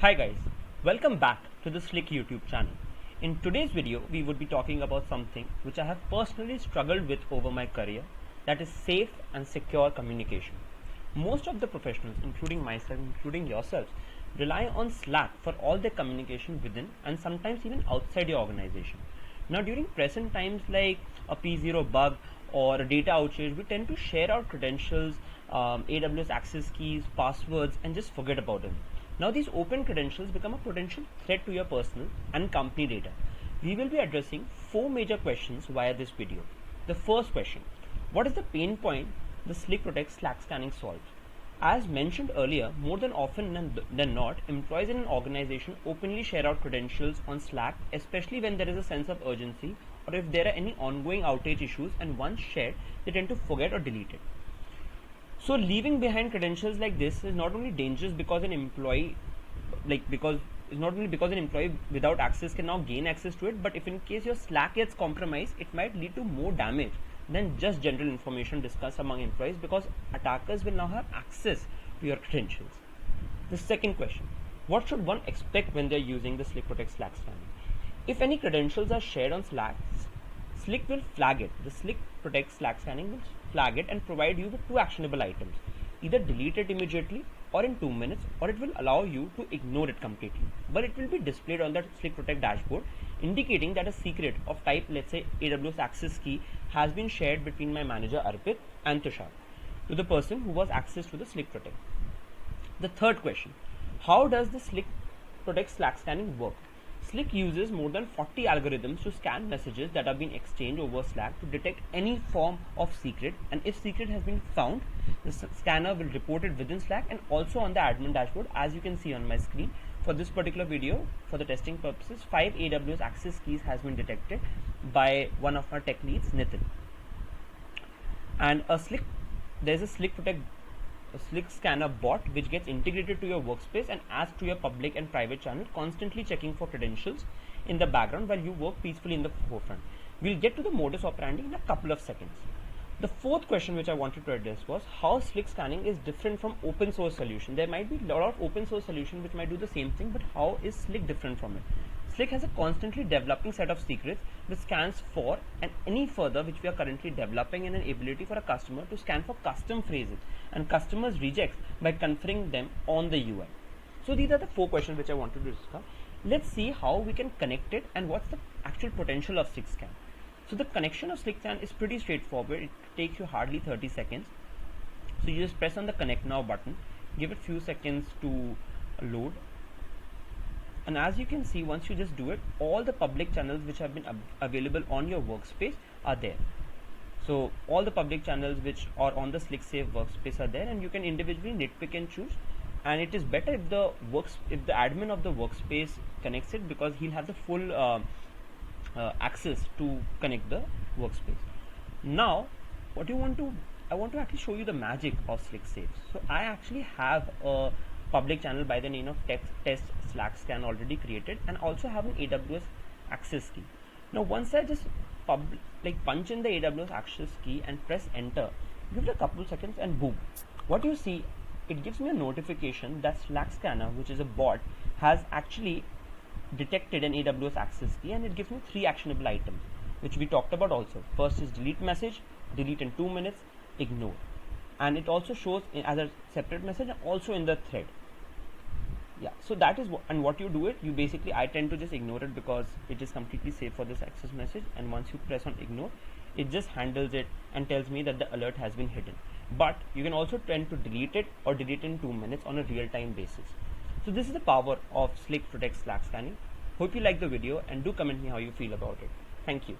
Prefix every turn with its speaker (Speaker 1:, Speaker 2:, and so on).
Speaker 1: Hi guys, welcome back to the Slik YouTube channel. In today's video, we would be talking about something which I have personally struggled with over my career, that is safe and secure communication. Most of the professionals, including myself, including yourselves, rely on Slack for all their communication within and sometimes even outside your organization. Now during present times like a P0 bug or a data outage, we tend to share our credentials, AWS access keys, passwords, and just forget about them. Now these open credentials become a potential threat to your personal and company data. We will be addressing 4 major questions via this video. The first question, what is the pain point the Slik Protect Slack scanning solves? As mentioned earlier, more than often than not, employees in an organization openly share out credentials on Slack, especially when there is a sense of urgency or if there are any ongoing outage issues, and once shared, they tend to forget or delete it. So leaving behind credentials like this is not only dangerous because an employee without access can now gain access to it, but if in case your Slack gets compromised, it might lead to more damage than just general information discussed among employees, because attackers will now have access to your credentials. The second question, what should one expect when they are using the Slik Protect Slack scanning? If any credentials are shared on Slack, Slik will flag it. The Slik Protect Slack scanning will flag it and provide you with 2 actionable items. Either delete it immediately or in 2 minutes, or it will allow you to ignore it completely. But it will be displayed on the Slik Protect dashboard, indicating that a secret of type, let's say AWS access key, has been shared between my manager Arpit and Tushar to the person who was access to the Slik Protect. The third question, how does the Slik Protect Slack scanning work? Slik uses more than 40 algorithms to scan messages that are being exchanged over Slack to detect any form of secret, and if secret has been found, the scanner will report it within Slack and also on the admin dashboard, as you can see on my screen. For this particular video, for the testing purposes, 5 AWS access keys has been detected by one of our tech leads, Nitin. And there's a Slik Protect Slik scanner bot which gets integrated to your workspace and adds to your public and private channel, constantly checking for credentials in the background while you work peacefully in the forefront. We'll get to the modus operandi in a couple of seconds. The fourth question which I wanted to address was how Slik scanning is different from open source solution. There might be a lot of open source solutions which might do the same thing, but how is Slik different from it? Slik has a constantly developing set of secrets which scans for and any further which we are currently developing, and an ability for a customer to scan for custom phrases and customers rejects by conferring them on the UI. So these are the 4 questions which I wanted to discuss. Let's see how we can connect it and what's the actual potential of Slik scan. So the connection of Slik scan is pretty straightforward. It takes you hardly 30 seconds. So you just press on the connect now button, give it few seconds to load. And as you can see, once you just do it, all the public channels which have been available on your workspace are there. So all the public channels which are on the Slik Safe workspace are there, and you can individually nitpick and choose. And it is better if the admin of the workspace connects it, because he'll have the full access to connect the workspace. Now, I want to actually show you the magic of Slik Safe. So I actually have a public channel by the name of test Slack scan already created, and also have an AWS access key. Now once I just punch in the AWS access key and press enter, give it a couple seconds, and boom, what you see, it gives me a notification that Slack scanner, which is a bot, has actually detected an AWS access key, and it gives me 3 actionable items which we talked about also. First is delete message, delete in 2 minutes, ignore, and it also shows as a separate message also in the thread. Yeah, so that is what you do it, you basically, I tend to just ignore it because it is completely safe for this access message, and once you press on ignore, it just handles it and tells me that the alert has been hidden. But you can also tend to delete it or delete in 2 minutes on a real-time basis. So this is the power of Slik Protect Slack scanning. Hope you like the video, and do comment me how you feel about it. Thank you.